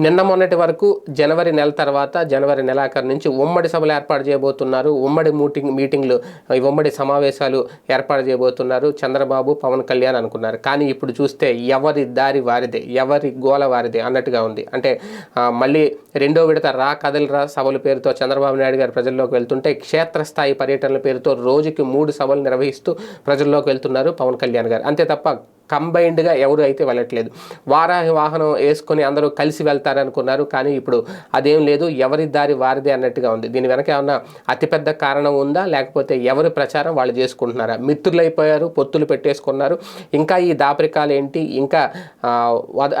నిన్న మొన్నటి వరకు జనవరి నెల తర్వాత జనవరి నెలాఖరు నుంచి ఉమ్మడి సభలు ఏర్పాటు చేయబోతున్నారు. ఉమ్మడి మీటింగ్లు ఉమ్మడి సమావేశాలు ఏర్పాటు చేయబోతున్నారు చంద్రబాబు పవన్ కళ్యాణ్ అనుకున్నారు. కానీ ఇప్పుడు చూస్తే ఎవరి దారి వారిదే, ఎవరి గోల వారిదే అన్నట్టుగా ఉంది. అంటే మళ్ళీ రెండో విడత కదలిరా సభల పేరుతో చంద్రబాబు నాయుడు గారు ప్రజల్లోకి వెళ్తుంటే క్షేత్రస్థాయి పర్యటనల పేరుతో రోజుకి 3 సభలు నిర్వహిస్తూ ప్రజల్లోకి వెళ్తున్నారు పవన్ కళ్యాణ్ గారు. అంతే తప్ప కంబైన్డ్గా ఎవరు అయితే వెళ్ళట్లేదు. వారాహి వాహనం వేసుకొని అందరూ కలిసి వెళ్తారనుకున్నారు, కానీ ఇప్పుడు అదేం లేదు, ఎవరి దారి వారిదే అన్నట్టుగా ఉంది. దీని వెనక ఏమన్నా అతిపెద్ద కారణం ఉందా, లేకపోతే ఎవరి ప్రచారం వాళ్ళు చేసుకుంటున్నారా? మిత్రులైపోయారు, పొత్తులు పెట్టేసుకున్నారు. ఇంకా ఈ దాపరికాలు ఏంటి? ఇంకా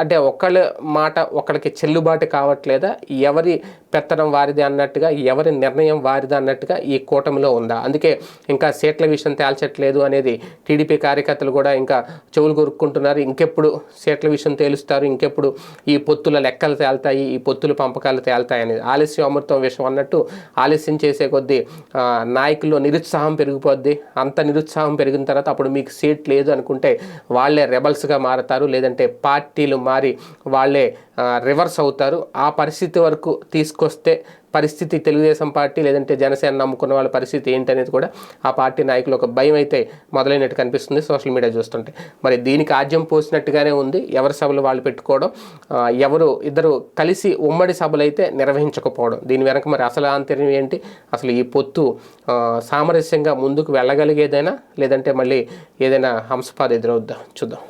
అంటే ఒకళ్ళ మాట ఒకళ్ళకి చెల్లుబాటు కావట్లేదా? ఎవరి పెత్తనం వారిదే అన్నట్టుగా, ఎవరి నిర్ణయం వారిదే అన్నట్టుగా ఈ కూటమిలో ఉందా? అందుకే ఇంకా సీట్ల విషయం తేల్చట్లేదు అనేది టీడీపీ కార్యకర్తలు కూడా ఇంకా చెవులు కొరుక్కుంటున్నారు. ఇంకెప్పుడు సీట్ల విషయం తేలుస్తారు, ఇంకెప్పుడు ఈ పొత్తుల లెక్కలు తేల్తాయి, ఈ పొత్తుల పంపకాలు తేల్తాయి అనేది. ఆలస్యం అమృతం విషయం అన్నట్టు ఆలస్యం చేసే కొద్దీ నాయకుల్లో నిరుత్సాహం పెరిగిపోద్ది. అంత నిరుత్సాహం పెరిగిన తర్వాత అప్పుడు మీకు సీట్ లేదు అనుకుంటే వాళ్ళే రెబల్స్గా మారతారు, లేదంటే పార్టీలు మారి వాళ్ళే రివర్స్ అవుతారు. ఆ పరిస్థితి వరకు తీసుకొస్తే పరిస్థితి తెలుగుదేశం పార్టీ లేదంటే జనసేన నమ్ముకున్న వాళ్ళ పరిస్థితి ఏంటనేది కూడా ఆ పార్టీ నాయకులు ఒక భయం అయితే మొదలైనట్టు కనిపిస్తుంది సోషల్ మీడియా చూస్తుంటే. మరి దీనికి ఆజ్యం పోసినట్టుగానే ఉంది ఎవరి సభలు వాళ్ళు పెట్టుకోవడం, ఇద్దరు కలిసి ఉమ్మడి సభలు అయితే నిర్వహించకపోవడం. దీని వెనక మరి అసలు ఆంతర్యం ఏంటి? అసలు ఈ పొత్తు సామరస్యంగా ముందుకు వెళ్ళగలిగేదైనా, లేదంటే మళ్ళీ ఏదైనా హంసపాద ఎదురవుద్దా? చూద్దాం.